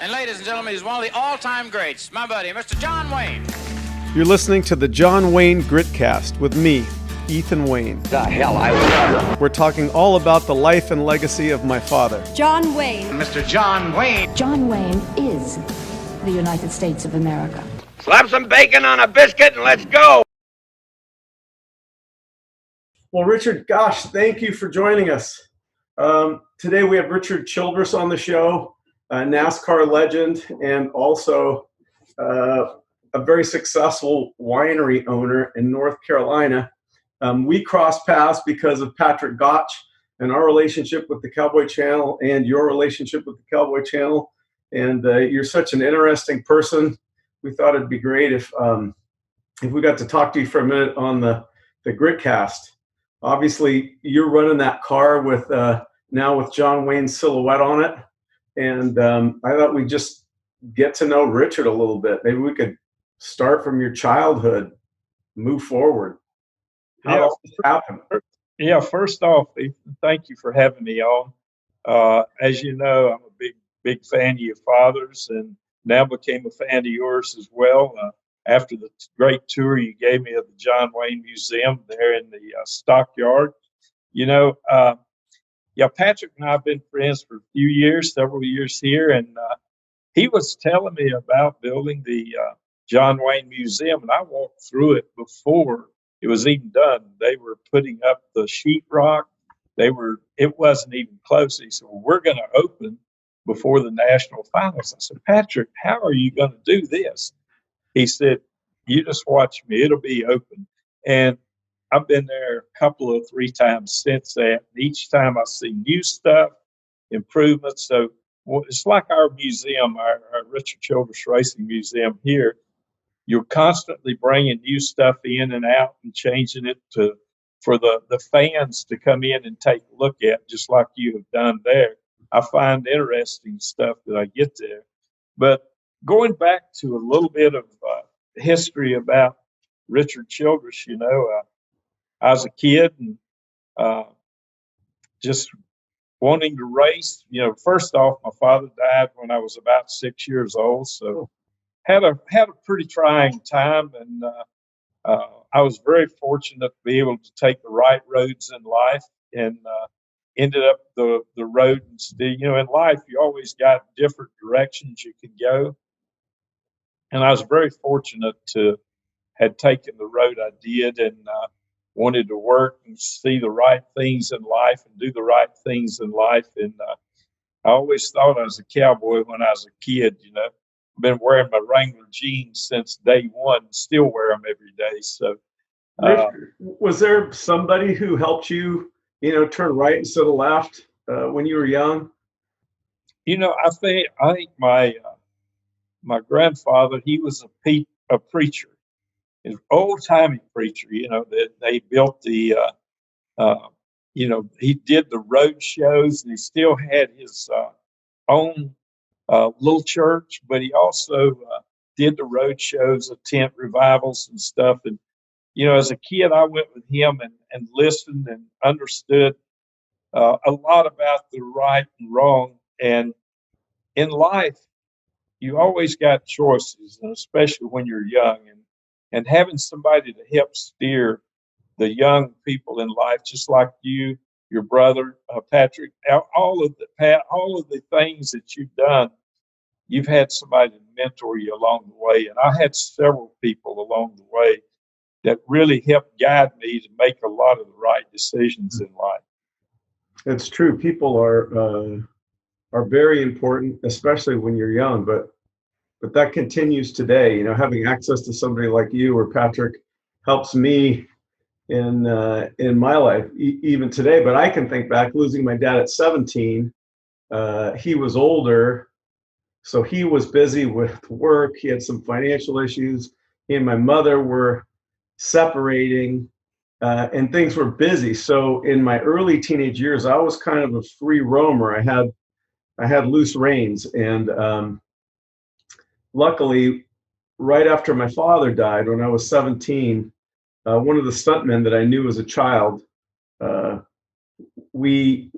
And ladies and gentlemen, he's one of the all-time greats, my buddy, Mr. John Wayne. You're listening to the John Wayne Gritcast with me, Ethan Wayne. The hell I was. We're talking all about the life and legacy of my father. John Wayne. Mr. John Wayne. John Wayne is the United States of America. Slap some bacon on a biscuit and let's go. Well, Richard, gosh, thank you for joining us. Today we have Richard Childress on the show, a NASCAR legend, and also a very successful winery owner in North Carolina. We crossed paths because of Patrick Gotch and our relationship with the Cowboy Channel and your relationship with the Cowboy Channel. And you're such an interesting person. We thought it'd be great if we got to talk to you for a minute on the Gritcast. Obviously, you're running that car with now with John Wayne's silhouette on it. And I thought we'd just get to know Richard a little bit. Maybe we could start from your childhood, move forward. How did this happen? Yeah, first off, Ethan, thank you for having me on. As you know, I'm a big fan of your father's and now became a fan of yours as well. After the great tour you gave me of the John Wayne Museum there in the stockyard. You know, Patrick and I have been friends for a few years, several years here, and he was telling me about building the John Wayne Museum, and I walked through it before it was even done. They were putting up the sheetrock. It wasn't even close. He said, well, we're going to open before the national finals. I said, Patrick, how are you going to do this? He said, you just watch me. It'll be open. And I've been there a couple of 3 times since that. Each time I see new stuff, improvements. So it's like our museum, our Richard Childress Racing Museum here. You're constantly bringing new stuff in and out and changing it for the fans to come in and take a look at, just like you have done there. I find interesting stuff that I get there. But going back to a little bit of history about Richard Childress, you know, I was a kid and just wanting to race. You know, first off, my father died when I was about 6 years old, so had a pretty trying time, and I was very fortunate to be able to take the right roads in life, and ended up the road. And you know, in life, you always got different directions you can go, and I was very fortunate to had taken the road I did, and wanted to work and see the right things in life and do the right things in life. And I always thought I was a cowboy when I was a kid. You know, I've been wearing my Wrangler jeans since day one, still wear them every day. So, Richard, was there somebody who helped you, you know, turn right instead of left when you were young? You know, I think my grandfather, he was a preacher. An old-timey preacher, you know, that they built the, you know, he did the road shows, and he still had his own little church, but he also did the road shows, the tent revivals and stuff. And, you know, as a kid, I went with him and listened and understood a lot about the right and wrong. And in life, you always got choices, and especially when you're young. And having somebody to help steer the young people in life, just like you, your brother, Patrick, all of the things that you've done, you've had somebody to mentor you along the way. And I had several people along the way that really helped guide me to make a lot of the right decisions in life. It's true. People are very important, especially when you're young, but that continues today. You know, having access to somebody like you or Patrick helps me in my life even today. But I can think back losing my dad at 17. He was older, so he was busy with work. He had some financial issues. He and my mother were separating, and things were busy. So in my early teenage years, I was kind of a free roamer. I had loose reins, and luckily, right after my father died, when I was 17, one of the stuntmen that I knew as a child, we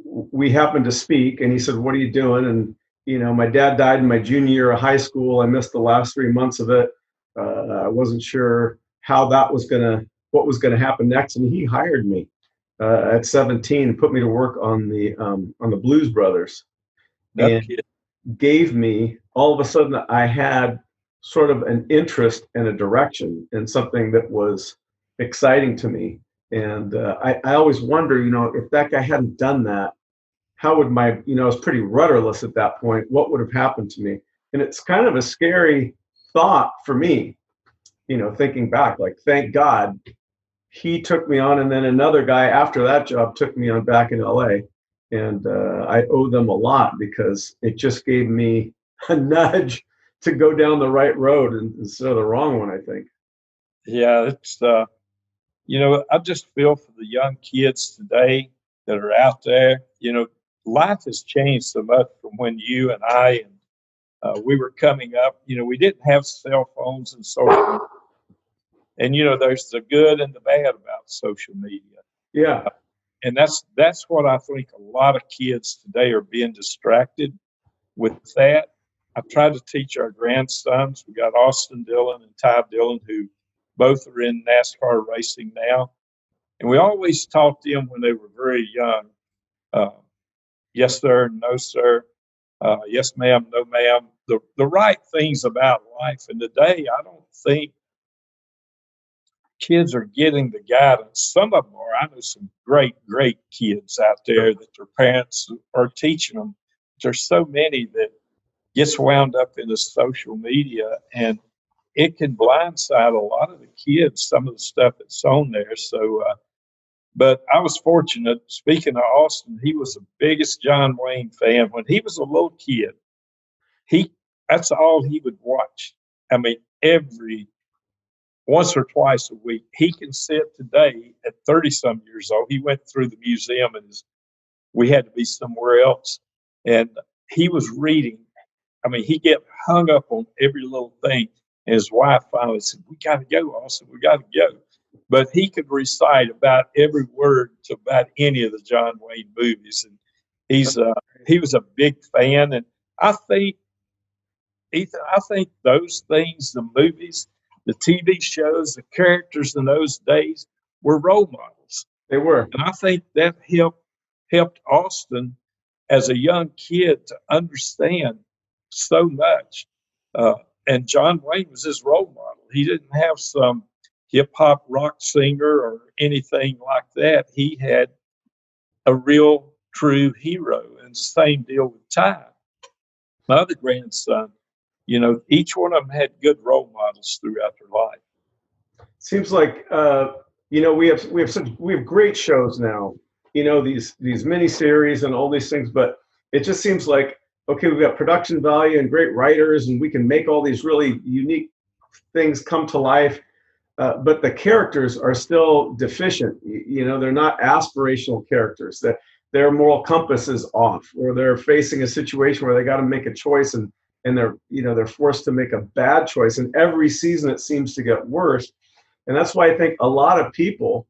happened to speak, and he said, "What are you doing?" And my dad died in my junior year of high school. I missed the last 3 months of it. I wasn't sure what was going to happen next. And he hired me at 17 and put me to work on the Blues Brothers, and gave me, all of a sudden, I had sort of an interest and a direction in something that was exciting to me. And I always wonder, if that guy hadn't done that, how would I was pretty rudderless at that point. What would have happened to me? And it's kind of a scary thought for me, thinking back, like, thank God he took me on. And then another guy after that job took me on back in LA. And I owe them a lot, because it just gave me a nudge to go down the right road instead of the wrong one, I think. Yeah, it's, I just feel for the young kids today that are out there. Life has changed so much from when you and I and we were coming up. We didn't have cell phones and social media. And, there's the good and the bad about social media. Yeah. And that's what I think a lot of kids today are being distracted with that. I've tried to teach our grandsons. We got Austin Dillon and Ty Dillon, who both are in NASCAR racing now. And we always taught them when they were very young, yes, sir, no, sir, yes, ma'am, no, ma'am, the right things about life. And today, I don't think kids are getting the guidance. Some of them are. I know some great kids out there that their parents are teaching them. There's so many that gets wound up in the social media, and it can blindside a lot of the kids, some of the stuff that's on there. So, but I was fortunate. Speaking of Austin, he was the biggest John Wayne fan. When he was a little kid, that's all he would watch. I mean, once or twice a week. He can sit today at 30-some years old. He went through the museum, and we had to be somewhere else. And he was reading. I mean, he get hung up on every little thing. And his wife finally said, "We got to go, Austin. We got to go." But he could recite about every word to about any of the John Wayne movies. And he was a big fan. And I think, Ethan, those things, the movies, the TV shows, the characters in those days were role models. They were. And I think that helped Austin as a young kid to understand so much. And John Wayne was his role model. He didn't have some hip hop rock singer or anything like that. He had a real true hero. And the same deal with Ty, my other grandson. Each one of them had good role models throughout their life. Seems like we have great shows now. These mini series and all these things, but it just seems like, okay, we've got production value and great writers, and we can make all these really unique things come to life. But the characters are still deficient. They're not aspirational characters. That their moral compass is off, or they're facing a situation where they got to make a choice, and they're forced to make a bad choice. And every season it seems to get worse. And that's why I think a lot of people,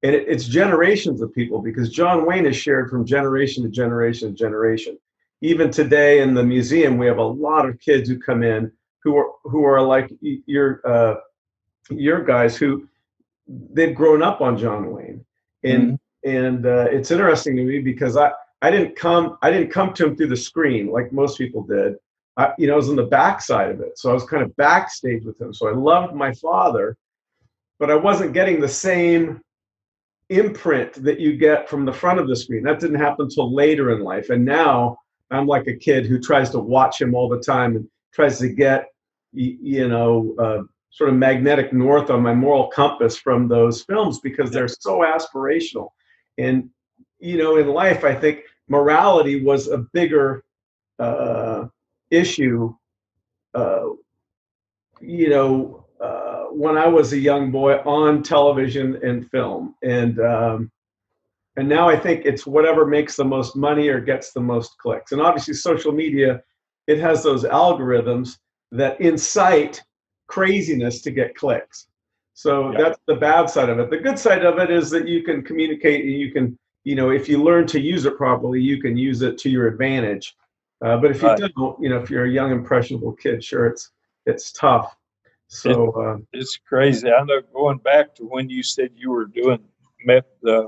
and it's generations of people, because John Wayne is shared from generation to generation to generation. Even today in the museum, we have a lot of kids who come in who are like your guys, who they've grown up on John Wayne. And it's interesting to me, because I didn't come to him through the screen like most people did. I was on the backside of it, so I was kind of backstage with him. So I loved my father, but I wasn't getting the same imprint that you get from the front of the screen. That didn't happen until later in life. And now I'm like a kid who tries to watch him all the time and tries to get, sort of magnetic north on my moral compass from those films, because they're so aspirational. And, in life, I think morality was a bigger issue, when I was a young boy on television and film. And now I think it's whatever makes the most money or gets the most clicks. And obviously social media, it has those algorithms that incite craziness to get clicks. So that's the bad side of it. The good side of it is that you can communicate, and you can, if you learn to use it properly, you can use it to your advantage. But if you Right. don't, if you're a young impressionable kid, sure, it's tough. So It's crazy. I know going back to when you said you were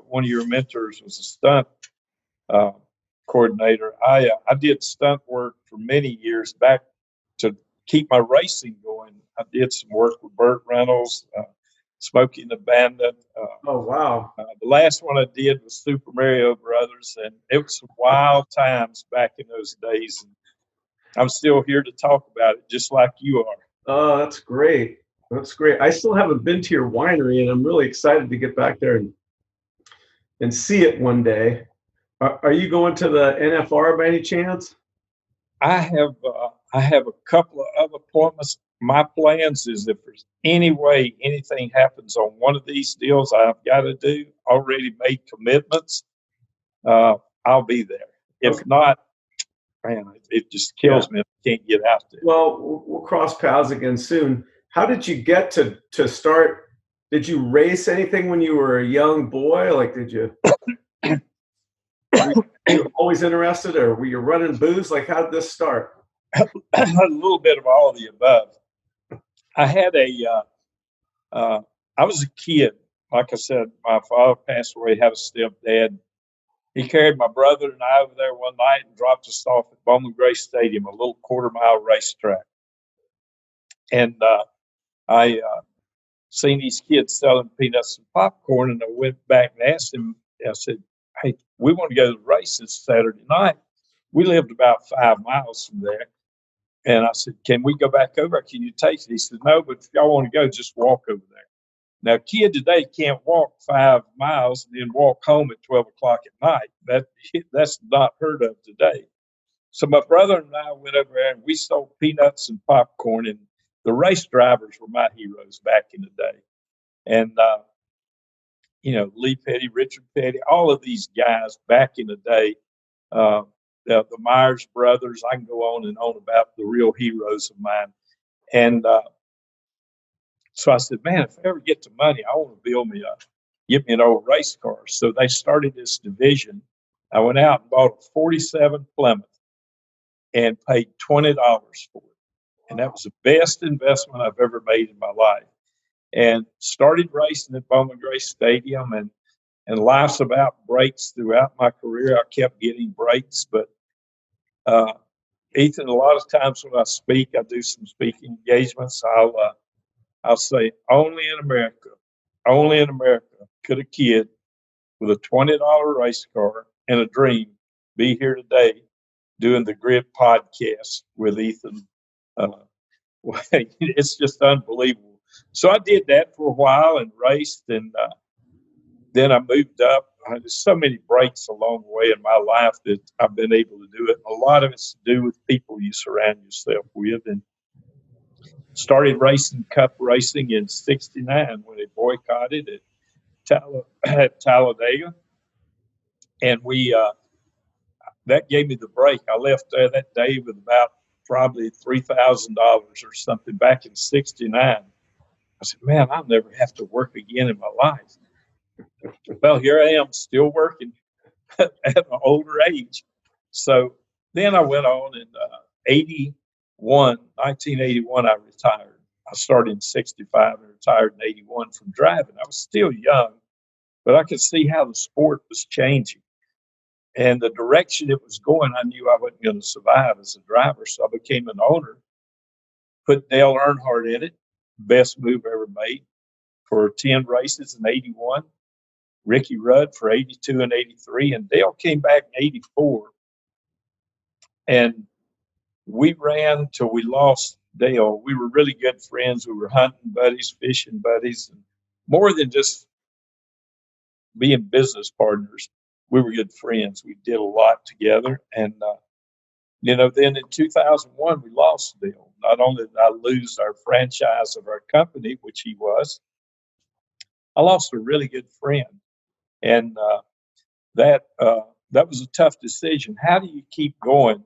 one of your mentors was a stunt uh, coordinator. I did stunt work for many years back to keep my racing going. I did some work with Burt Reynolds, Smokey and the Bandit. oh wow. The last one I did was Super Mario Brothers, and it was some wild times back in those days. And I'm still here to talk about it, just like you are. Oh, that's great. That's great. I still haven't been to your winery, and I'm really excited to get back there and see it one day. Are you going to the NFR by any chance? I have a couple of other appointments. My plans is if there's any way anything happens on one of these deals I've got to do, already made commitments, I'll be there. If Okay. not, man, it just kills me if I can't get out there. Well, we'll cross paths again soon. How did you get to start? Did you race anything when you were a young boy? Like, were you always interested, or were you running booze? Like, how did this start? A little bit of all of the above. I had I was a kid. Like I said, my father passed away, had a stepdad. He carried my brother and I over there one night and dropped us off at Bowman Gray Stadium, a little quarter-mile racetrack. And I seen these kids selling peanuts and popcorn, and I went back and asked him, I said, hey, we want to go to the races Saturday night. We lived about 5 miles from there. And I said, can we go back over? Can you take it? He said, no, but if y'all want to go, just walk over there. Now, a kid today can't walk 5 miles and then walk home at 12 o'clock at night. That's not heard of today. So my brother and I went over there and we sold peanuts and popcorn, and the race drivers were my heroes back in the day. And, Lee Petty, Richard Petty, all of these guys back in the day, the Myers brothers, I can go on and on about the real heroes of mine. And so I said, man, if I ever get the money, I want to get me an old race car. So they started this division. I went out and bought a 47 Plymouth and paid $20 for it. And that was the best investment I've ever made in my life. And started racing at Bowman Gray Stadium, and life's about breaks throughout my career. I kept getting breaks, but Ethan, a lot of times when I speak, I do some speaking engagements. I'll say, only in America could a kid with a $20 race car and a dream be here today doing the Grit podcast with Ethan. It's just unbelievable. So I did that for a while and raced, and then I moved up. There's so many breaks along the way in my life that I've been able to do it. A lot of it's to do with people you surround yourself with. And started racing cup racing in '69 when they boycotted at Talladega. And that gave me the break. I left there that day with about probably $3,000 or something back in '69. I said, man, I'll never have to work again in my life. Well, here I am still working at an older age. So then I went on in 1981, I retired. I started in '65 and retired in '81 from driving. I was still young, but I could see how the sport was changing. And the direction it was going, I knew I wasn't going to survive as a driver. So I became an owner, put Dale Earnhardt in it, best move ever made, for 10 races in '81. Ricky Rudd for '82 and '83. And Dale came back in '84. And we ran till we lost Dale. We were really good friends. We were hunting buddies, fishing buddies, and more than just being business partners. We were good friends. We did a lot together. And, then in 2001, we lost Dale. Not only did I lose our franchise of our company, which he was, I lost a really good friend. And that was a tough decision. How do you keep going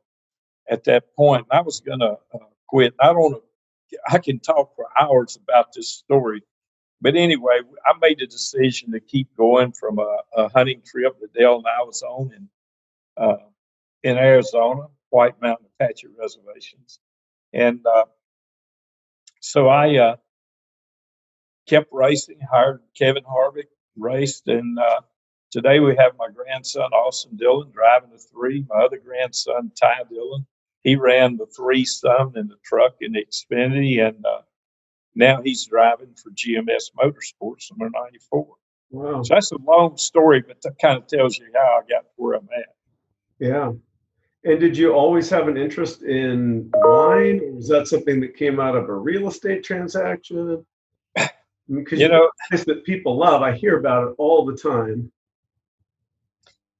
at that point? And I was going to quit. I can talk for hours about this story. But anyway, I made a decision to keep going from a hunting trip that Dale and I was on in Arizona. White Mountain Apache reservations. And so I kept racing, hired Kevin Harvick, raced, and today we have my grandson, Austin Dillon, driving the 3. My other grandson, Ty Dillon, he ran the 3 some in the truck in the Xfinity, and now he's driving for GMS Motorsports number 94. Wow. So that's a long story, but that kind of tells you how I got to where I'm at. Yeah. And did you always have an interest in wine, or was that something that came out of a real estate transaction? Because You know, it's that people love. I hear about it all the time.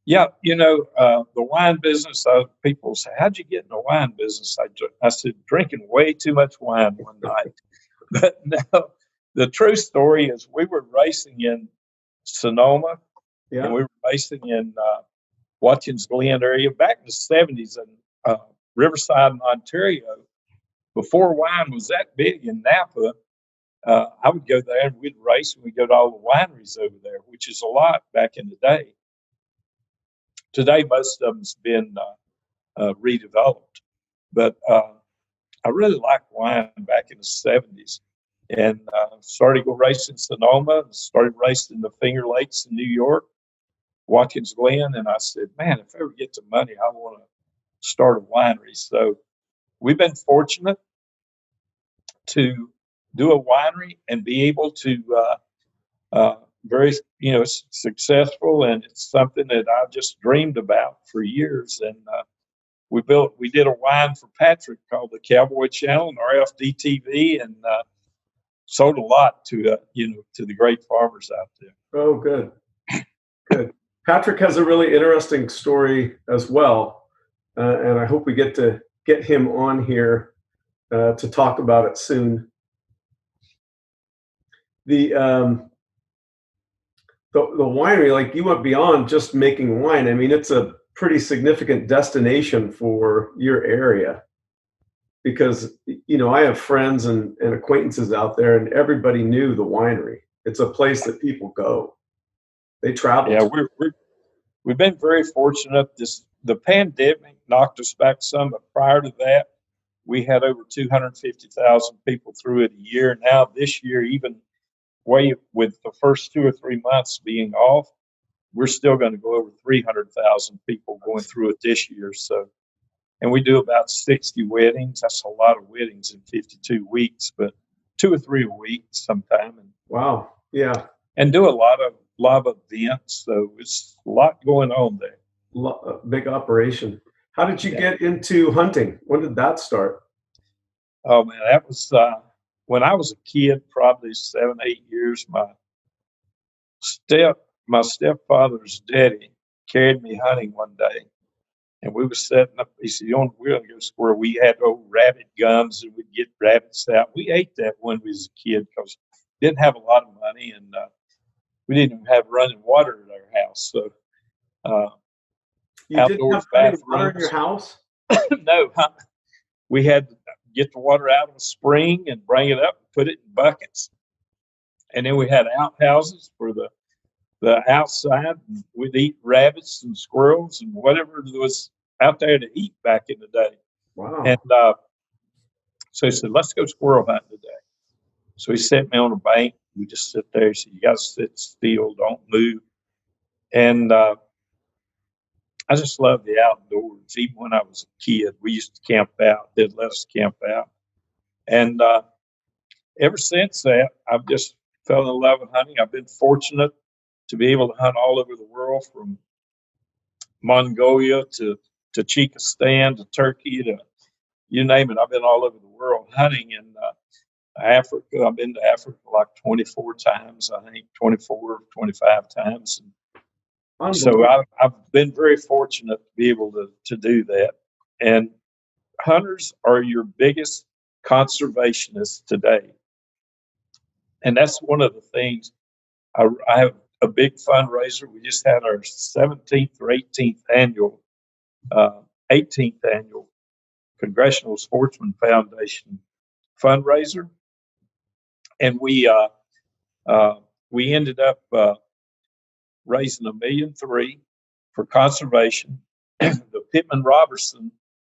yeah, the wine business, people say, how'd you get in the wine business? I said, drinking way too much wine one night. But no, the true story is we were racing in Sonoma, Yeah. and we were racing in Watkins Glen area back in the 70s in Riverside, Ontario. Before wine was that big in Napa, I would go there and we'd race, and we'd go to all the wineries over there, which is a lot back in the day. Today, most of them's been redeveloped, but I really liked wine back in the 70s, and started to go racing Sonoma, and started racing the Finger Lakes in New York, Watkins Glen, and I said, man, if I ever get the money, I want to start a winery. So we've been fortunate to do a winery and be able to very successful, and it's something that I just dreamed about for years. And we did a wine for Patrick called the Cowboy Channel and RFD TV, and sold a lot to to the great farmers out there. Oh, good. Good. Patrick has a really interesting story as well, and I hope we get to get him on here to talk about it soon. The winery, like, you went beyond just making wine. I mean, it's a pretty significant destination for your area, because I have friends and acquaintances out there, and everybody knew the winery. It's a place that people go. They travel. Yeah, we've been very fortunate. The pandemic knocked us back some, but prior to that, we had over 250,000 people through it a year. Now this year, even with the first 2 or 3 months being off, we're still going to go over 300,000 people going through it this year. So, and we do about 60 weddings. That's a lot of weddings in 52 weeks, but 2 or 3 a week sometime. And wow. Yeah. And do a lot of events. So it's a lot going on there. Big operation. How did you get into hunting? When did that start? Oh man, that was when I was a kid, probably 7, 8 years. My stepfather's daddy carried me hunting one day, and we were setting up. He said, we're going to go squirrel. We had old rabbit guns, and we'd get rabbits out. We ate that when we was a kid because we didn't have a lot of money, and we didn't even have running water at our house. So you didn't have running water in your house? No, we had to get the water out of a spring and bring it up and put it in buckets. And then we had outhouses for the outside. And we'd eat rabbits and squirrels and whatever was out there to eat back in the day. Wow. And so he said, let's go squirrel hunting today. So he set me on a bank. We just sit there. He said, you got to sit still, don't move. And I just love the outdoors. Even when I was a kid, we used to camp out. They'd let us camp out. And ever since that, I've just fell in love with hunting. I've been fortunate to be able to hunt all over the world, from Mongolia to Tajikistan to Turkey to you name it. I've been all over the world hunting. In Africa, I've been to Africa like 24 times, I think 24, 25 times. And so I've been very fortunate to be able to do that. And hunters are your biggest conservationists today. And that's one of the things. I have a big fundraiser. We just had our 17th or 18th annual Congressional Sportsman Foundation fundraiser. And we ended up raising $1.3 million for conservation. The Pittman Robertson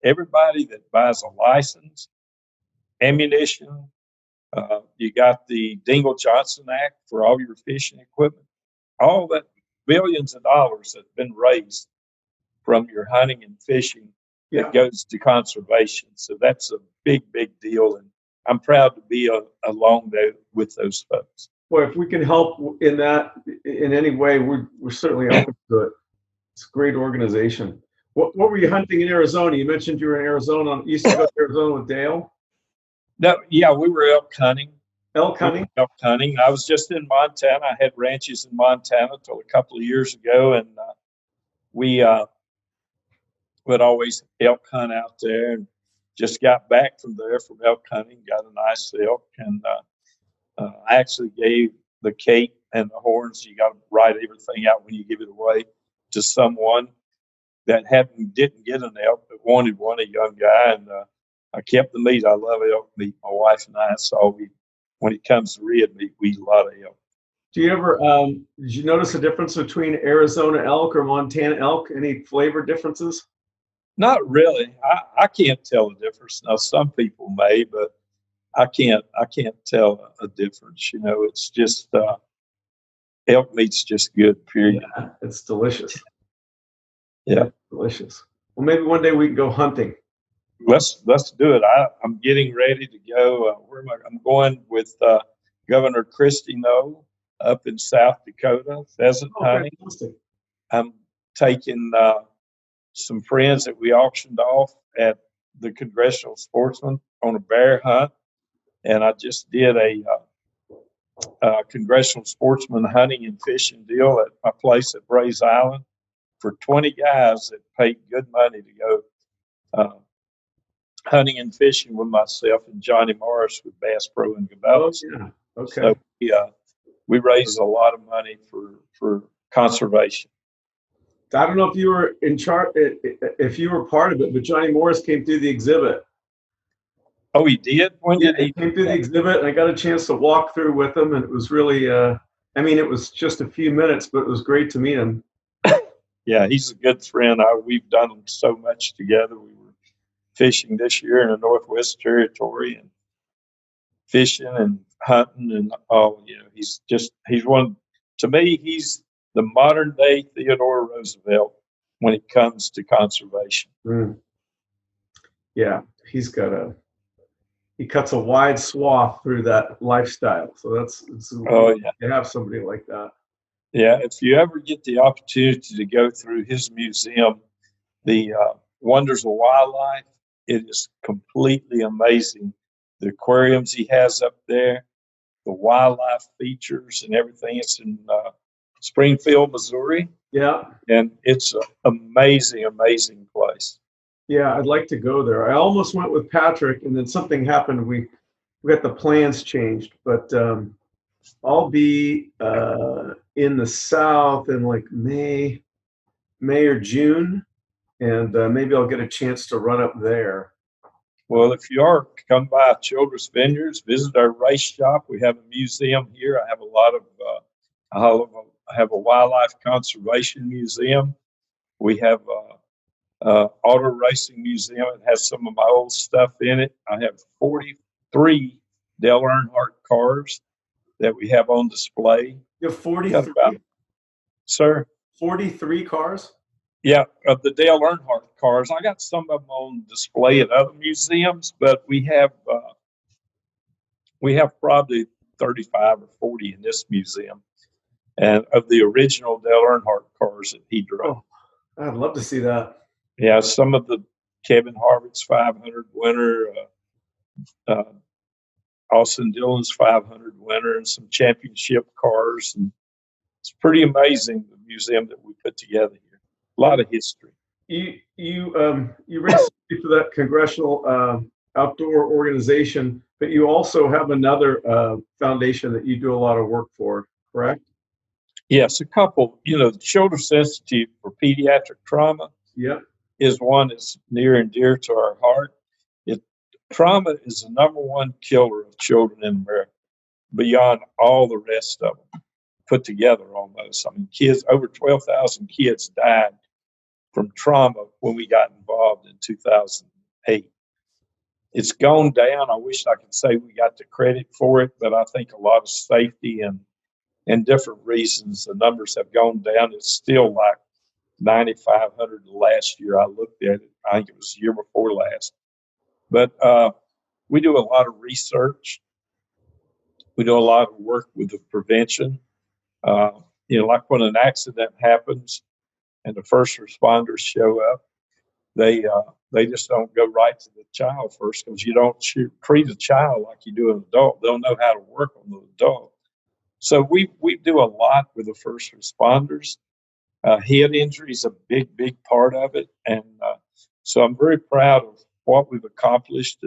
everybody that buys a license, ammunition, you got the Dingell-Johnson Act for all your fishing equipment, all that billions of dollars that's been raised from your hunting and fishing that goes to conservation. So that's a big, big deal. And I'm proud to be along there with those folks. Well, if we can help in that in any way, we're certainly open to it. It's a great organization. What were you hunting in Arizona? You mentioned you were in Arizona. You used to go to Arizona with Dale? No, yeah, we were elk hunting. Elk hunting? Elk hunting. I was just in Montana. I had ranches in Montana until a couple of years ago, and we would always elk hunt out there. And just got back from there from elk hunting, got a nice elk, and I actually gave the cape and the horns. You got to write everything out when you give it away to someone that didn't get an elk but wanted one, a young guy, and I kept the meat. I love elk meat. My wife and I, so when it comes to red meat, we eat a lot of elk. Do you ever, did you notice a difference between Arizona elk or Montana elk? Any flavor differences? Not really. I can't tell the difference. Now, some people may, but I can't tell a difference. You know, it's just elk meat's just good, period. Yeah, it's delicious. Yeah. It's delicious. Well, maybe one day we can go hunting. Let's do it. I'm getting ready to go. Where am I? I'm going with Governor Christie Noel up in South Dakota, pheasant hunting. Fantastic. I'm taking some friends that we auctioned off at the Congressional Sportsman on a bear hunt, and I just did a Congressional Sportsman hunting and fishing deal at my place at Brays Island for 20 guys that paid good money to go hunting and fishing with myself and Johnny Morris with Bass Pro and Cabela's. Oh, yeah. Okay. So we raised a lot of money for conservation. I don't know if you were in charge, if you were part of it, but Johnny Morris came through the exhibit. Oh, he did? When did he came through the exhibit, and I got a chance to walk through with him, and it was really, it was just a few minutes, but it was great to meet him. Yeah, he's a good friend. We've done so much together. We were fishing this year in the Northwest Territory and fishing and hunting and all. You know, he's one, to me, he's the modern day Theodore Roosevelt when it comes to conservation. Mm. Yeah, he cuts a wide swath through that lifestyle. So it's to have somebody like that. Yeah, if you ever get the opportunity to go through his museum, the Wonders of Wildlife, it is completely amazing. The aquariums he has up there, the wildlife features and everything. It's in Springfield, Missouri. Yeah. And it's an amazing, amazing place. Yeah, I'd like to go there. I almost went with Patrick, and then something happened. We got the plans changed, but I'll be in the South in like May or June, and maybe I'll get a chance to run up there. Well, if you are, come by Childress Vineyards, visit our race shop. We have a museum here. I have a lot of, I have a wildlife conservation museum. We have auto racing museum. It has some of my old stuff in it. I have 43 Dale Earnhardt cars that we have on display. You have 43? Sir? 43 cars? Yeah, of the Dale Earnhardt cars. I got some of them on display at other museums, but we have probably 35 or 40 in this museum, and of the original Dale Earnhardt cars that he drove. Oh, I'd love to see that. Yeah, some of the Kevin Harvick's 500 winner, Austin Dillon's 500 winner, and some championship cars, and it's pretty amazing, the museum that we put together here. A lot of history. You raced for that congressional outdoor organization, but you also have another foundation that you do a lot of work for, correct? Yes, a couple. You know, the Childress Institute for Pediatric Trauma is one that's near and dear to our heart. Trauma is the number one killer of children in America, beyond all the rest of them put together almost. I mean, over 12,000 kids died from trauma when we got involved in 2000 2008. It's gone down. I wish I could say we got the credit for it, but I think a lot of safety and different reasons, the numbers have gone down. It's still like 9,500 last year. I looked at it. I think it was the year before last. But we do a lot of research. We do a lot of work with the prevention. Like when an accident happens and the first responders show up, they just don't go right to the child first, because you don't treat a child like you do an adult. They'll know how to work on the adult. So we do a lot with the first responders. Head injury is a big part of it. And so I'm very proud of what we've accomplished.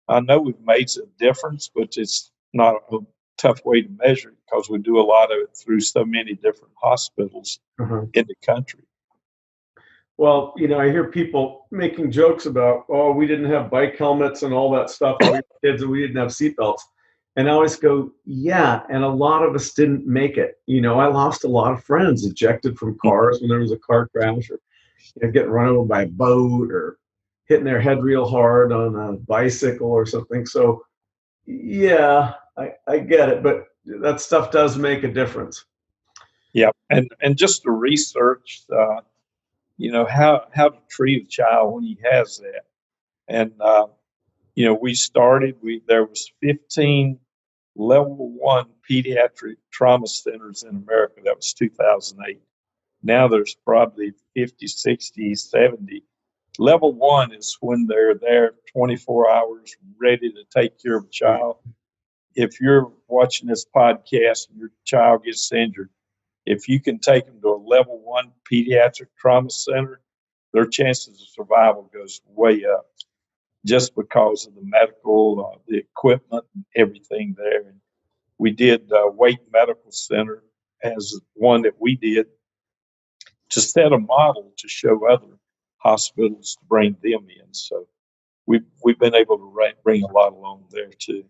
I know we've made a difference, but it's not a tough way to measure it, because we do a lot of it through so many different hospitals in the country. Well, I hear people making jokes about, oh, we didn't have bike helmets and all that stuff when we were kids, and we didn't have seatbelts. And I always go, yeah, and a lot of us didn't make it. I lost a lot of friends ejected from cars when there was a car crash, or getting run over by a boat, or hitting their head real hard on a bicycle or something. So, yeah, I get it, but that stuff does make a difference. Yeah, and just the research, how to treat a child when he has that. And, there was 15 level 1 pediatric trauma centers in America. That was 2008. Now there's probably 50, 60, 70. Level 1 is when they're there 24 hours ready to take care of a child. If you're watching this podcast and your child gets injured, if you can take them to a level 1 pediatric trauma center, their chances of survival goes way up, just because of the medical, the equipment, and everything there. And we did Wake Medical Center as one that we did to set a model to show other hospitals to bring them in. So we've been able to bring a lot along there too.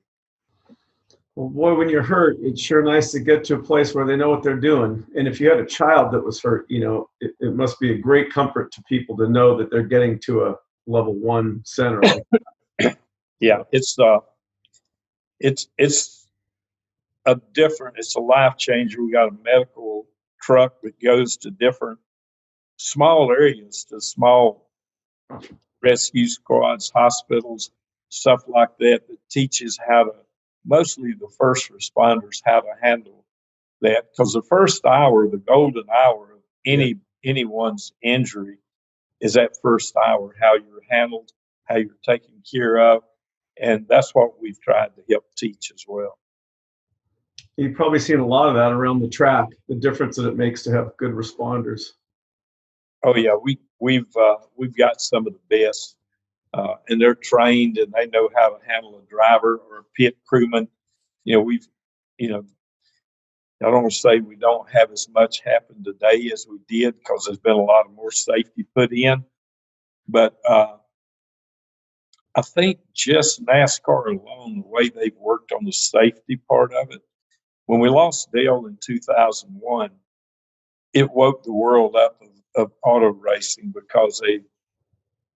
Well, boy, when you're hurt, it's sure nice to get to a place where they know what they're doing. And if you had a child that was hurt, it must be a great comfort to people to know that they're getting to a level 1 center. Yeah, it's a life changer. We got a medical truck that goes to different small areas, to small rescue squads, hospitals, stuff like that teaches mostly the first responders, how to handle that. Because the first hour, the golden hour of anyone's injury, is that first hour, how you're handled, how you're taken care of. And that's what we've tried to help teach as well. You've probably seen a lot of that around the track, the difference that it makes to have good responders. Oh yeah, we've got some of the best, and they're trained and they know how to handle a driver or a pit crewman. I don't want to say we don't have as much happen today as we did, because there's been a lot more safety put in. But I think just NASCAR alone, the way they've worked on the safety part of it, when we lost Dale in 2001, it woke the world up of auto racing, because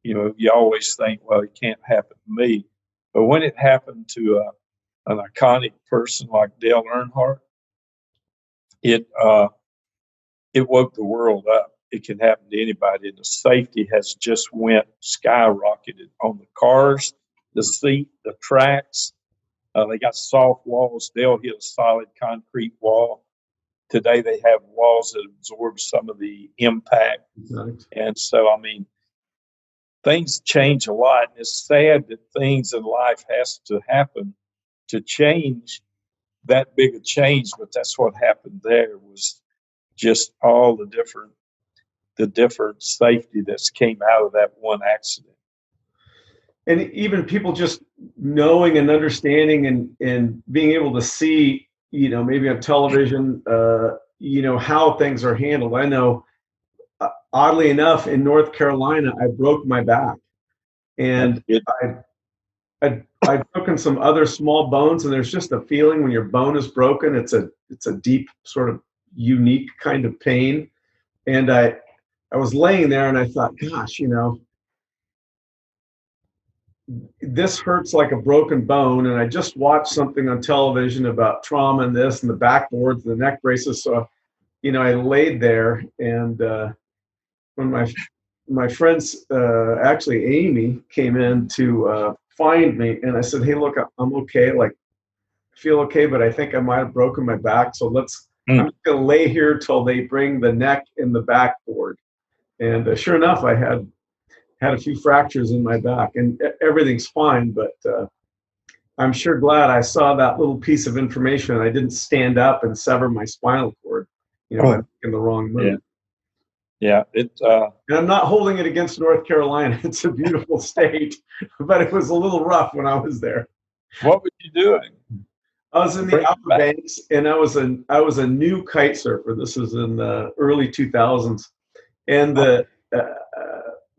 you always think, well, it can't happen to me. But when it happened to an iconic person like Dale Earnhardt, it woke the world up. It can happen to anybody, and the safety has just went skyrocketed on the cars, the seat, the tracks. They got soft walls. Dale hit a solid concrete wall. Today they have walls that absorb some of the impact. Right. And so, things change a lot. And it's sad that things in life has to happen to change that big a change, but that's what happened there, was just all the different safety that's came out of that one accident. And even people just knowing and understanding and being able to see, maybe on television, how things are handled. I know, oddly enough, in North Carolina, I broke my back, and I've broken some other small bones, and there's just a feeling when your bone is broken. It's a deep, sort of unique kind of pain. And I was laying there and I thought, gosh, this hurts like a broken bone. And I just watched something on television about trauma and this and the backboards, the neck braces. So, I laid there, and when my friends, actually Amy, came in to find me, and I said, "Hey, look, I'm okay. Like, I feel okay, but I think I might have broken my back. So I'm just gonna lay here till they bring the neck and the backboard." And sure enough, I had a few fractures in my back, and everything's fine. But I'm sure glad I saw that little piece of information. I didn't stand up and sever my spinal cord, by making the wrong move. Yeah. And I'm not holding it against North Carolina. It's a beautiful state, but it was a little rough when I was there. What were you doing? I was in the Outer Banks, and I was a new kite surfer. This was in the early 2000s, and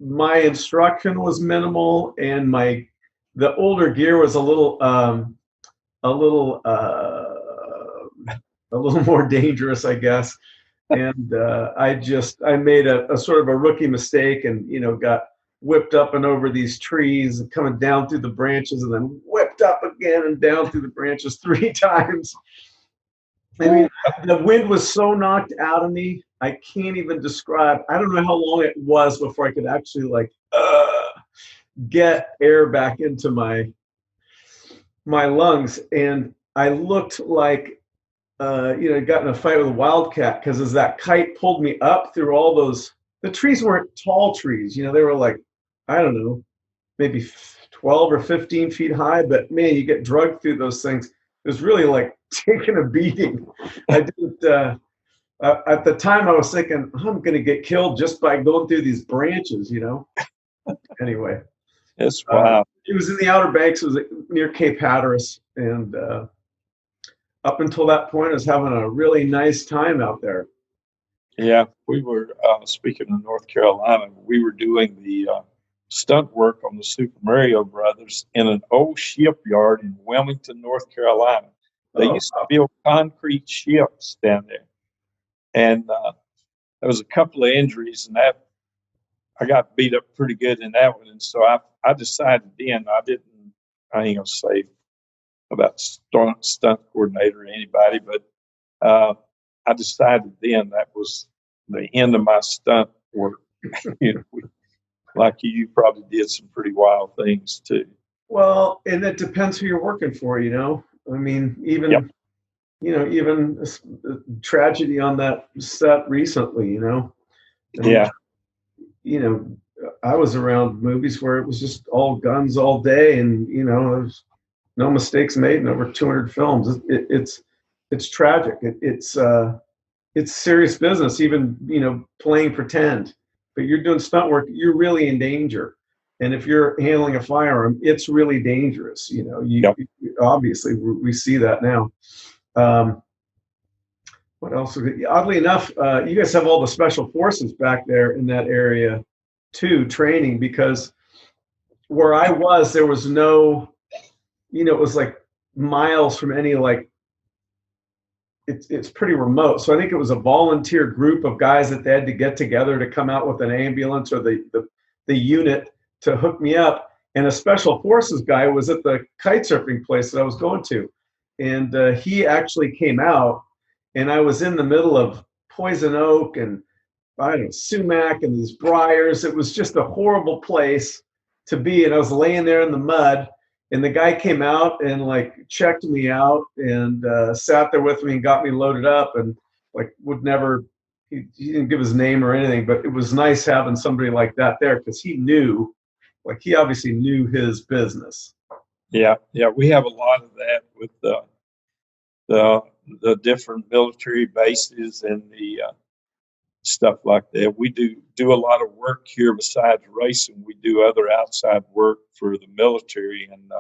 my instruction was minimal, and the older gear was a little more dangerous, I guess. And I made a sort of a rookie mistake, and got whipped up and over these trees and coming down through the branches, and then whipped up again and down through the branches 3 times. I mean, the wind was so knocked out of me, I can't even describe. I don't know how long it was before I could actually get air back into my lungs. And I looked like got in a fight with a wildcat, because as that kite pulled me up through all those, the trees weren't tall trees, they were like, I don't know, maybe 12 or 15 feet high, but man, you get drugged through those things. It was really like taking a beating. I didn't, at the time I was thinking, I'm going to get killed just by going through these branches, Anyway. It's wow. It was in the Outer Banks. It was near Cape Hatteras, and up until that point, I was having a really nice time out there. Yeah, we were, speaking of North Carolina, we were doing the stunt work on the Super Mario Brothers in an old shipyard in Wilmington, North Carolina. They used to build concrete ships down there. And there was a couple of injuries, and that I got beat up pretty good in that one. And so I decided then, I ain't gonna say about stunt coordinator or anybody, but I decided then that was the end of my stunt work. Like you probably did some pretty wild things too. Well, and it depends who you're working for, I mean, even even tragedy on that set recently, I was around movies where it was just all guns all day, and there's no mistakes made in over 200 films. It's tragic. It's serious business, even playing pretend. But you're doing stunt work, you're really in danger. And if you're handling a firearm, it's really dangerous. Obviously we see that now. What else? Oddly enough, you guys have all the special forces back there in that area too, training, because where I was, there was no, it was like miles from any, it's pretty remote. So I think it was a volunteer group of guys that they had to get together to come out with an ambulance or the unit to hook me up. And a special forces guy was at the kite surfing place that I was going to. And he actually came out, and I was in the middle of Poison Oak and sumac and these briars. It was just a horrible place to be. And I was laying there in the mud, and the guy came out and checked me out and sat there with me and got me loaded up, and would never, he didn't give his name or anything, but it was nice having somebody like that there, because he knew, he obviously knew his business. Yeah. We have a lot of that with the different military bases and the stuff like that. We do a lot of work here besides racing. We do other outside work for the military, and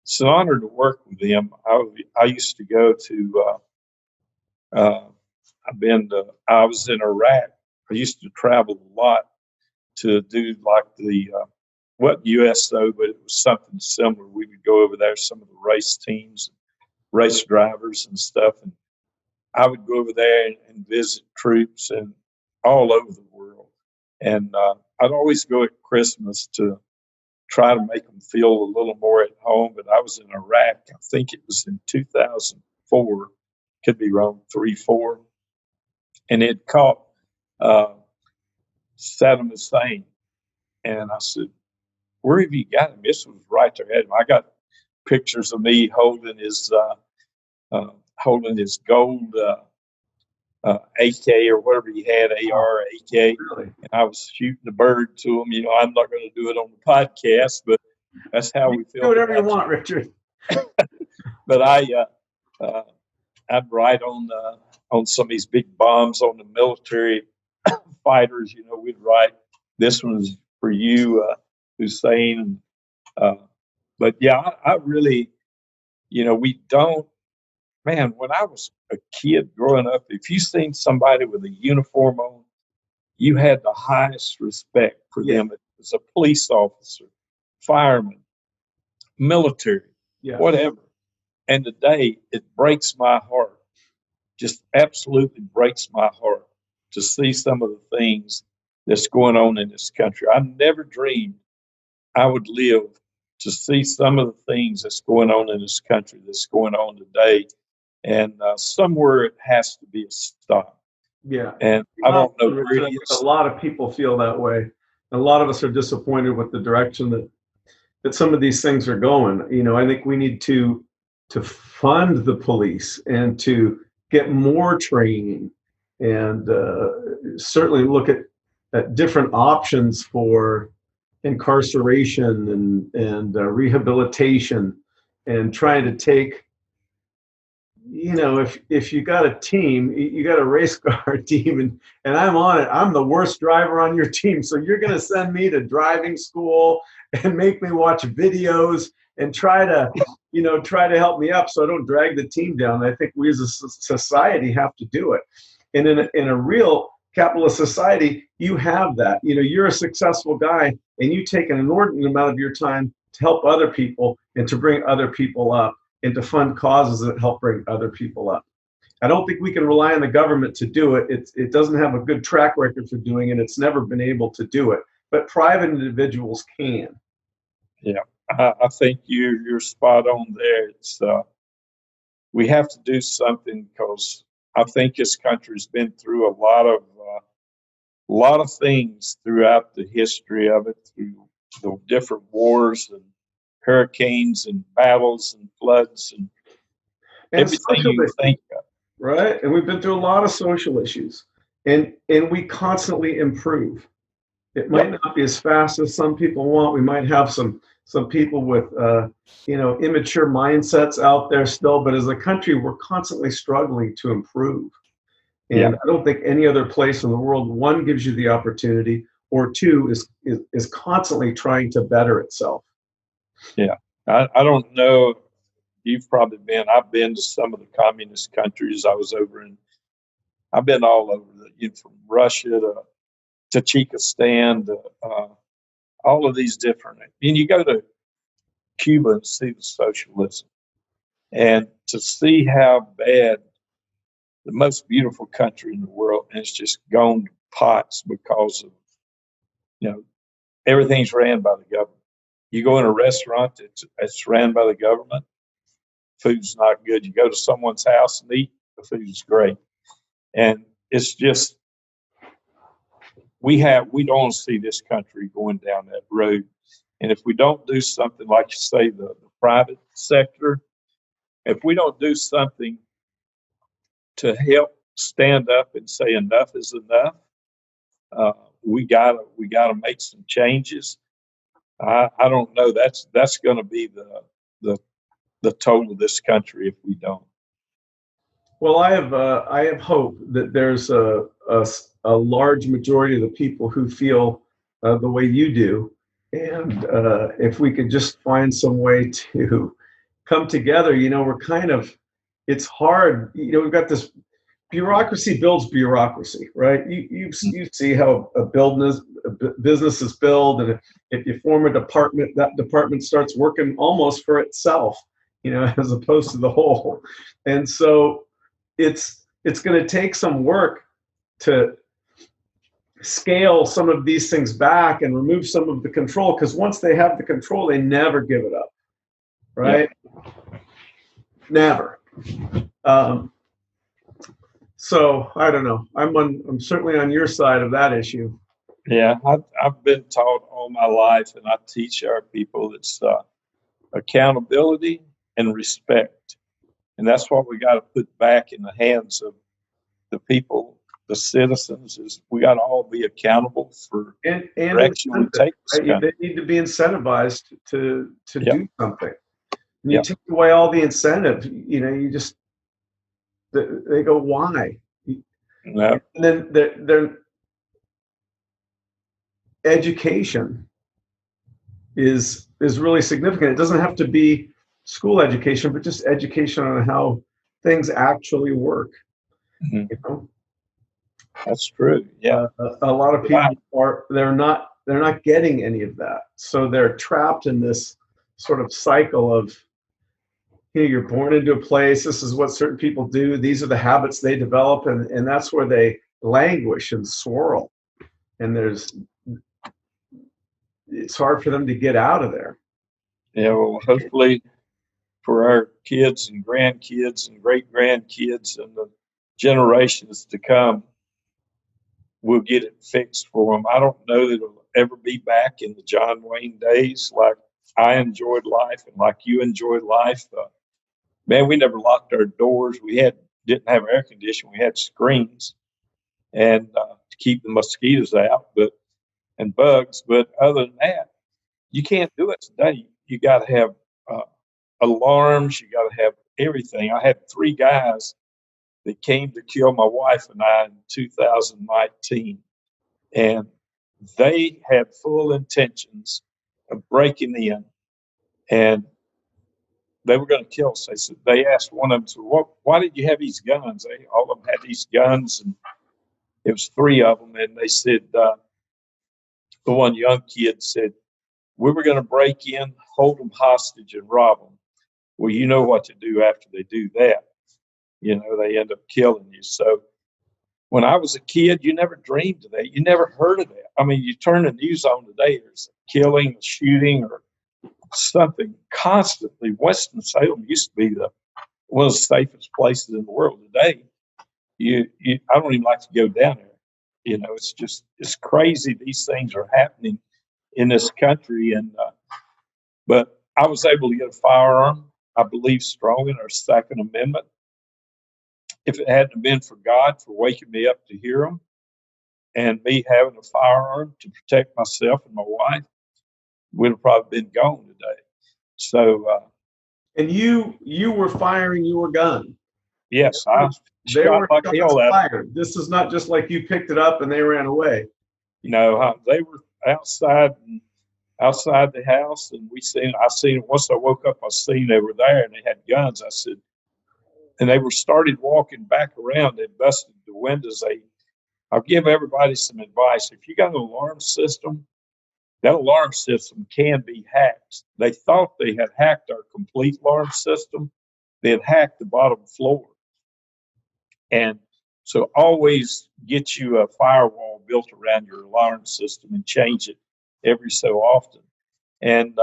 it's an honor to work with them. I used to go to, I was in Iraq. I used to travel a lot to do what USO, but it was something similar. We would go over there, some of the race teams, race drivers and stuff. And I would go over there and visit troops and all over the world. And I'd always go at Christmas to try to make them feel a little more at home. But I was in Iraq, I think it was in 2004, could be wrong, 3-4, and it caught Saddam Hussein. And I said, where have you got him? This was right there at him. I got pictures of me holding his gold AK or whatever he had, AR, AK, Really? and I was shooting the bird to him. I'm not going to do it on the podcast, but that's how we feel. Do whatever you want, Richard. But I'd write on some of these big bombs on the military fighters. We'd write, "This one's for you, Hussein." But yeah, I really, we don't. Man, when I was a kid growing up, if you seen somebody with a uniform on, you had the highest respect for them as a police officer, fireman, military, whatever. And today, it breaks my heart, just absolutely breaks my heart to see some of the things that's going on in this country. I never dreamed I would live to see some of the things that's going on in this country that's going on today. And somewhere it has to be a stop. Yeah. And I don't know where it A is. lot of people feel that way. A lot of us are disappointed with the direction that some of these things are going. I think we need to fund the police and to get more training and certainly look at different options for incarceration and rehabilitation, and trying to take, if you got a team, you got a race car team, and I'm on it. I'm the worst driver on your team, so you're going to send me to driving school and make me watch videos and try to help me up so I don't drag the team down. I think we as a society have to do it. And in a real capitalist society, you have that. You're a successful guy, and you take an inordinate amount of your time to help other people and to bring other people up, and to fund causes that help bring other people up. I don't think we can rely on the government to do it. It doesn't have a good track record for doing it. It's never been able to do it, but private individuals can. Yeah, I think you're spot on there. It's we have to do something, because I think this country's been through a lot of things throughout the history of it, through the different wars and hurricanes and battles and floods and everything you think of. Right, and we've been through a lot of social issues, and we constantly improve. It might not be as fast as some people want. We might have some people with immature mindsets out there still, but as a country, we're constantly struggling to improve. And I don't think any other place in the world, one, gives you the opportunity, or two, is constantly trying to better itself. Yeah, I don't know. You've probably been. I've been to some of the communist countries. I've been all over, from Russia to Tajikistan to all of these different. And you go to Cuba and see the socialism, and to see how bad the most beautiful country in the world, and it's just gone to pots because of everything's ran by the government. You go in a restaurant that's ran by the government, food's not good. You go to someone's house and eat, the food's great. And it's just, we don't see this country going down that road. And if we don't do something, like you say, the private sector, if we don't do something to help stand up and say enough is enough, we gotta make some changes. I don't know. That's going to be the total of this country if we don't. Well, I have hope that there's a large majority of the people who feel the way you do, and if we could just find some way to come together, it's hard. We've got this bureaucracy builds bureaucracy, right? You see how a business is built, and if you form a department, that department starts working almost for itself, as opposed to the whole. And so it's going to take some work to scale some of these things back and remove some of the control, because once they have the control, they never give it up, right? Yep. Never. So I don't know. I'm certainly on your side of that issue. Yeah, I've been taught all my life, and I teach our people, it's accountability and respect. And that's what we got to put back in the hands of the people, the citizens, is we got to all be accountable for and direction we take. Right? They need to be incentivized to Yep. do something. And Yep. you take away all the incentive, you just, they go, why? Yep. And then their education is really significant. It doesn't have to be school education, but just education on how things actually work. Mhm. You know? That's true. Yeah. A lot of people they're not getting any of that, so they're trapped in this sort of cycle of, you're born into a place. This is what certain people do. These are the habits they develop, and that's where they languish and swirl. And it's hard for them to get out of there. Yeah. Well, hopefully for our kids and grandkids and great grandkids and the generations to come, we'll get it fixed for them. I don't know that it'll ever be back in the John Wayne days like I enjoyed life and like you enjoyed life. Man, we never locked our doors. We didn't have air conditioning. We had screens and to keep the mosquitoes out, and bugs. But other than that, you can't do it today. You got to have alarms. You got to have everything. I had 3 guys that came to kill my wife and I in 2019, and they had full intentions of breaking in, and they were going to kill us. They asked one of them, so why did you have these guns? All of them had these guns, and it was 3 of them. And they said, the one young kid said, we were going to break in, hold them hostage, and rob them. Well, you know what to do after they do that. They end up killing you. So when I was a kid, you never dreamed of that. You never heard of that. I mean, you turn the news on today, there's a killing, a shooting, or something constantly. Winston-Salem used to be one of the safest places in the world. Today, I don't even like to go down there. It's crazy. These things are happening in this country, but I was able to get a firearm. I believe strong in our Second Amendment. If it hadn't been for God for waking me up to hear him and me having a firearm to protect myself and my wife, we'd have probably been gone today. So, and you were firing your gun. Yes, I They shot were like hell at fired. This is not just like you picked it up and they ran away. No, they were outside the house, and I seen once I woke up, I seen they were there and they had guns. I said, and they started walking back around. They busted the windows. I'll give everybody some advice. If you got an alarm system, that alarm system can be hacked. They thought they had hacked our complete alarm system. They had hacked the bottom floor. And so always get you a firewall built around your alarm system and change it every so often. And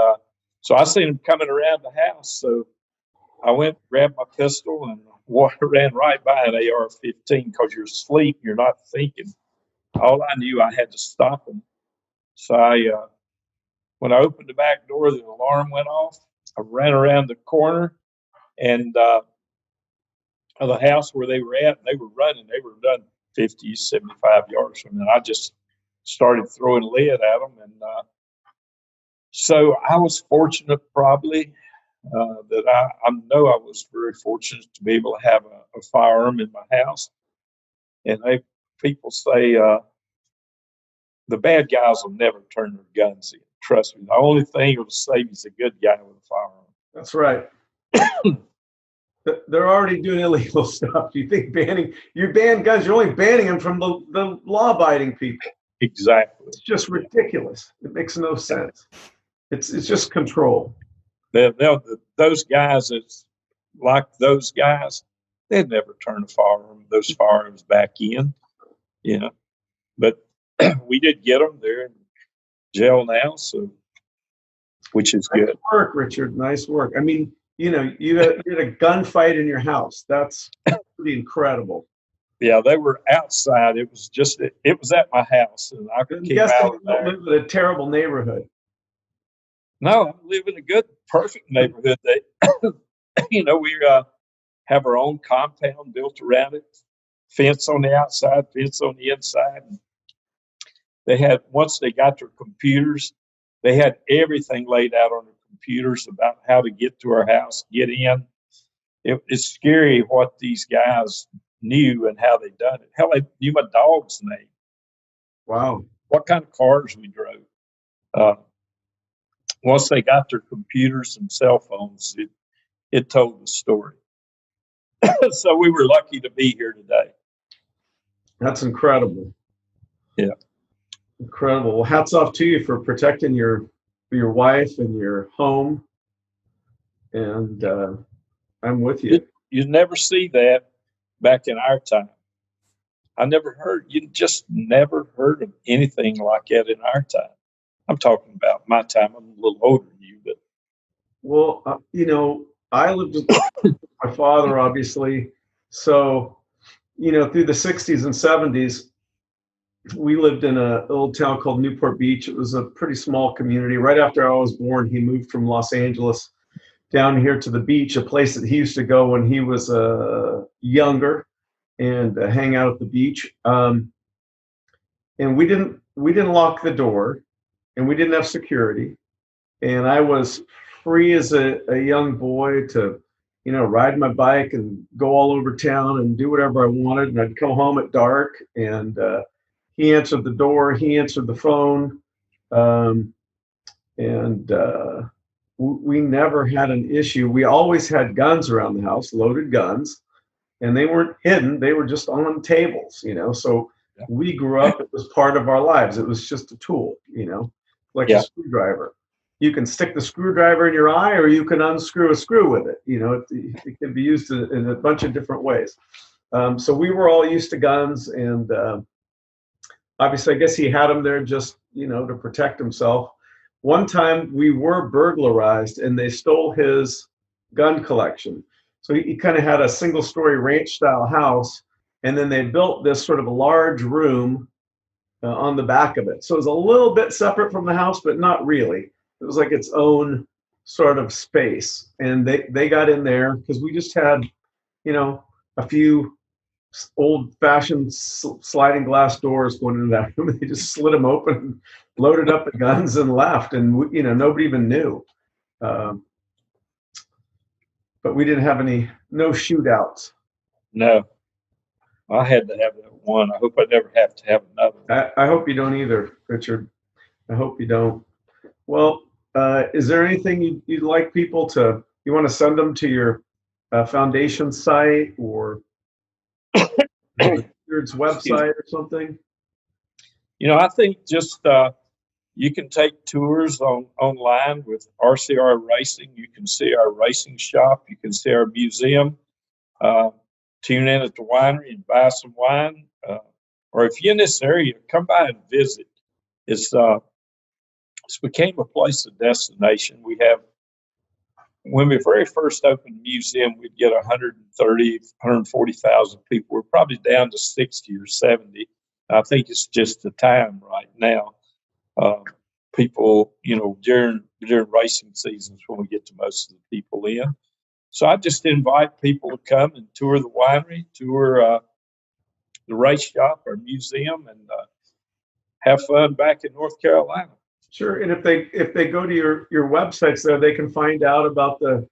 so I seen them coming around the house. So I went, grabbed my pistol, and ran right by an AR-15 because you're asleep, you're not thinking. All I knew, I had to stop them. So when I opened the back door, the alarm went off. I ran around the corner and of the house where they were at, and they were running. They were done 50, 75 yards from me. I just started throwing lead at them. And so I was fortunate probably that I know I was very fortunate to be able to have a firearm in my house. And people say the bad guys will never turn their guns in. Trust me. The only thing that'll save you is a good guy with a firearm. That's right. They're already doing illegal stuff. You think you ban guns, you're only banning them from the law-abiding people. Exactly. It's just ridiculous. It makes no sense. It's just control. Those guys, it's like those guys, they'd never turn those firearms back in, But we did get them. They're in jail now, so which is Nice good. work, Richard. Nice work. I mean, you had a gunfight in your house. That's pretty incredible. Yeah, they were outside. It was at my house, and I I'm came guessing out you of don't there. live in a terrible neighborhood. No, I live in a good, perfect neighborhood. That we have our own compound built around it, fence on the outside, fence on the inside. They had, once they got their computers, they had everything laid out on their computers about how to get to our house, get in. It's scary what these guys knew and how they done it. Hell, they knew my dog's name, Wow. what kind of cars we drove. Once they got their computers and cell phones, it told the story. So we were lucky to be here today. That's incredible. Yeah. Incredible. Well, hats off to you for protecting your wife and your home. And I'm with you. You never see that back in our time. You just never heard of anything like that in our time. I'm talking about my time. I'm a little older than you, but. Well, I lived with my father, obviously. So, through the 60s and 70s, we lived in a little town called Newport Beach. It was a pretty small community. Right after I was born, he moved from Los Angeles down here to the beach, a place that he used to go when he was younger and hang out at the beach. And we didn't lock the door, and we didn't have security. And I was free as a young boy to, ride my bike and go all over town and do whatever I wanted. And I'd come home at dark, and he answered the door, he answered the phone. We never had an issue. We always had guns around the house, loaded guns, and they weren't hidden. They were just on tables, So we grew up, it was part of our lives. It was just a tool, like a screwdriver. You can stick the screwdriver in your eye, or you can unscrew a screw with it. It can be used in a bunch of different ways. So we were all used to guns, and obviously, I guess he had them there just, to protect himself. One time we were burglarized, and they stole his gun collection. So he kind of had a single-story ranch-style house, and then they built this sort of a large room on the back of it. So it was a little bit separate from the house, but not really. It was like its own sort of space. And they got in there because we just had, a few old-fashioned sliding glass doors going into that room. They just slid them open, loaded up the guns, and left. And nobody even knew. But we didn't have no shootouts. No, I had to have that one. I hope I never have to have another. I hope you don't either, Richard. I hope you don't. Well, is there anything you'd like people to? You want to send them to your foundation site or Richard's website or something? I think just you can take tours online with RCR Racing. You can see our racing shop. You can see our museum. Tune in at the winery and buy some wine. Or if you're in this area, come by and visit. It's became a place of destination. We have, when we very first opened the museum, we'd get 130, 140,000 people. We're probably down to 60 or 70. I think it's just the time right now. People, during racing seasons when we get to most of the people in. So I just invite people to come and tour the winery, tour the race shop, our museum, and have fun back in North Carolina. Sure. And if they go to your websites there, they can find out about the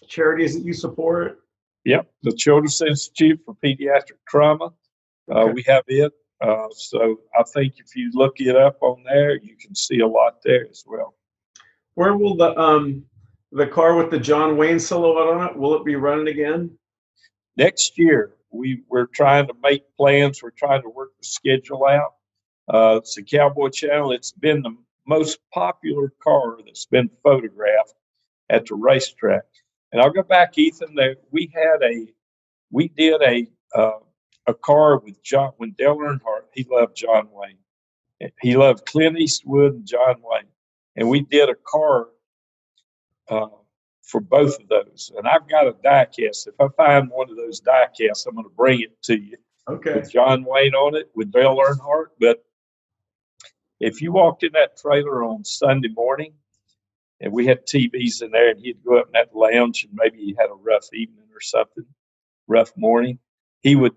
charities that you support. Yep, the Childress Institute for Pediatric Trauma. Okay. We have it. So I think if you look it up on there, you can see a lot there as well. Where will the car with the John Wayne silhouette on it, will it be running again? Next year, we're trying to make plans. We're trying to work the schedule out. It's a Cowboy Channel. It's been the most popular car that's been photographed at the racetrack. And I'll go back, Ethan. We did a car with John, when Dale Earnhardt, he loved John Wayne. He loved Clint Eastwood and John Wayne. And we did a car for both of those. And I've got a die cast. If I find one of those die casts, I'm going to bring it to you. Okay. With John Wayne on it, with Dale Earnhardt. But if you walked in that trailer on Sunday morning, and we had TVs in there, and he'd go up in that lounge, and maybe he had a rough evening or something, rough morning, he would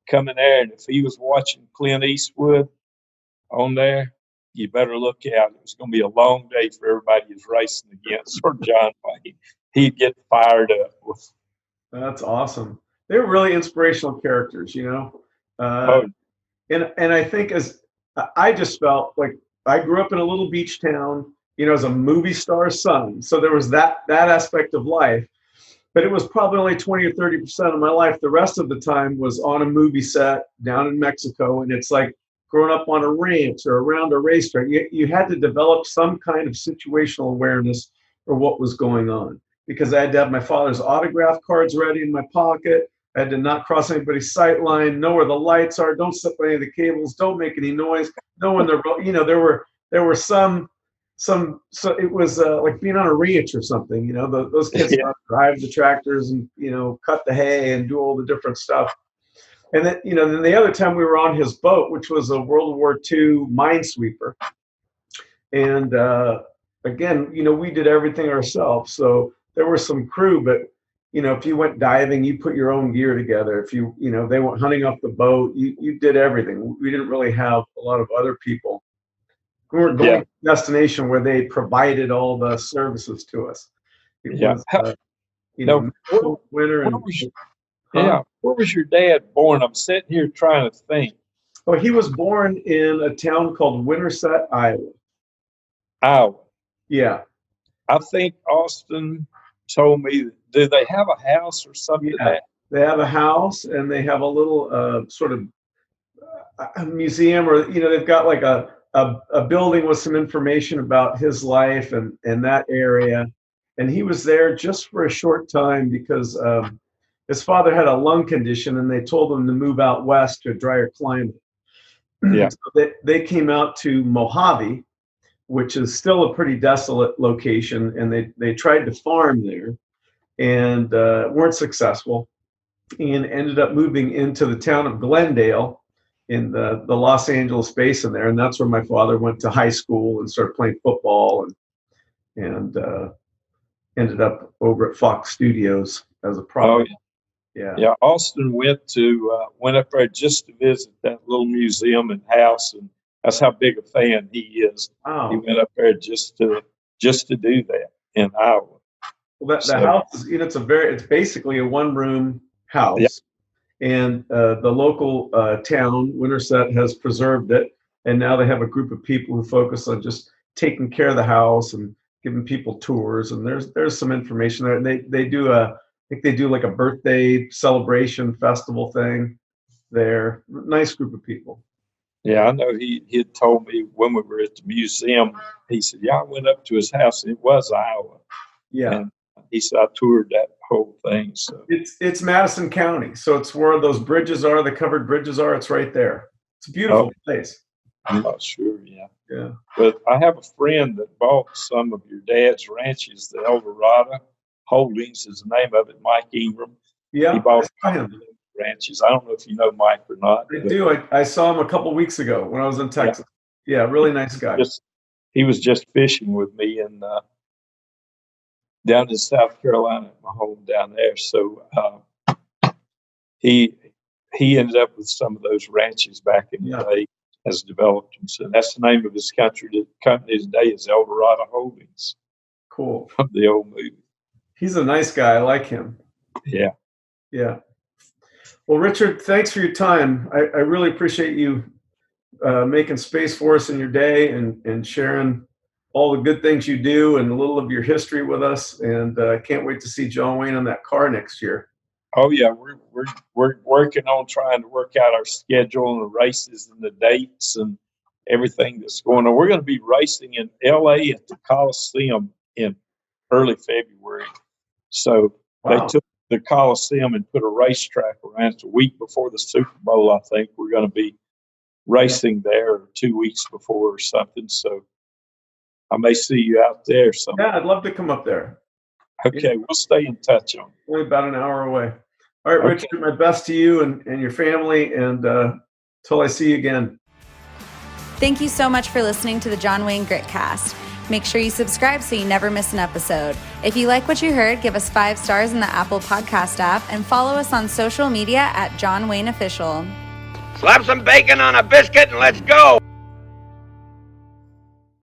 come in there, and if he was watching Clint Eastwood on there, you better look out. It was going to be a long day for everybody he was racing against, or John Wayne. He'd get fired up. That's awesome. They were really inspirational characters, you know. And I think as I just felt like I grew up in a little beach town, you know, as a movie star's son. So there was that aspect of life, but it was probably only 20 or 30% of my life. The rest of the time was on a movie set down in Mexico. And it's like growing up on a ranch or around a racetrack. You had to develop some kind of situational awareness for what was going on, because I had to have my father's autograph cards ready in my pocket. I had to not cross anybody's sight line, know where the lights are, don't slip any of the cables, don't make any noise, know when they're, you know, there were some, so it was like being on a ranch or something, you know, those kids drive the tractors and, you know, cut the hay and do all the different stuff. And then, you know, then the other time we were on his boat, which was a World War II minesweeper. And again, you know, we did everything ourselves. So there was some crew, but you know, if you went diving, you put your own gear together. If you know, they went hunting off the boat, you did everything. We didn't really have a lot of other people. We weren't going to a destination where they provided all the services to us. It was, you know, winter. Where was your dad born? I'm sitting here trying to think. Well, he was born in a town called Winterset, Iowa. Iowa. Yeah. I think Austin told me, do they have a house or something? Yeah, they have a house, and they have a little sort of a museum, or you know, they've got like a building with some information about his life and that area. And he was there just for a short time because his father had a lung condition, and they told him to move out west to a drier climate. Yeah. So they came out to Mojave, which is still a pretty desolate location, and they tried to farm there and weren't successful, and ended up moving into the town of Glendale in the Los Angeles basin there. And that's where my father went to high school and started playing football, and ended up over at Fox Studios as a pro. Yeah. Austin went up there just to visit that little museum and house, and that's how big a fan he is. Wow. He went up there just to do that in Iowa. Well, the house is, you know, it's basically a one-room house, and the local town, Winterset, has preserved it, and now they have a group of people who focus on just taking care of the house and giving people tours. And there's some information there. They do I think they do like a birthday celebration festival thing there. Nice group of people. Yeah, I know he had told me when we were at the museum, he said, I went up to his house, and it was Iowa. Yeah. And he said, I toured that whole thing. So it's Madison County. So it's where those bridges are, the covered bridges are. It's right there. It's a beautiful place. I'm not sure. Yeah. But I have a friend that bought some of your dad's ranches, the Eldorado Holdings is the name of it, Mike Ingram. Yeah. He bought ranches. I don't know if you know Mike or not. I do. I saw him a couple weeks ago when I was in Texas. Yeah, really nice guy. He was just fishing with me in down in South Carolina at my home down there. So he ended up with some of those ranches back in the day, has developed them. So that's the name of his company today is Eldorado Holdings. Cool. From the old movie. He's a nice guy. I like him. Yeah. Yeah. Well, Richard, thanks for your time. I really appreciate you making space for us in your day and sharing all the good things you do and a little of your history with us. And can't wait to see John Wayne on that car next year. Oh yeah, we're working on trying to work out our schedule and the races and the dates and everything that's going on. We're going to be racing in LA at the Coliseum in early February. So they took the Coliseum and put a racetrack around it. A week before the Super Bowl, I think we're going to be racing there 2 weeks before or something. So I may see you out there sometime. Yeah, I'd love to come up there. Okay, we'll stay in touch on it. Only about an hour away. All right, Okay. Richard, my best to you and your family, and till I see you again. Thank you so much for listening to the John Wayne Gritcast. Make sure you subscribe so you never miss an episode. If you like what you heard, give us 5 stars in the Apple Podcast app and follow us on social media at John Wayne Official. Slap some bacon on a biscuit and let's go.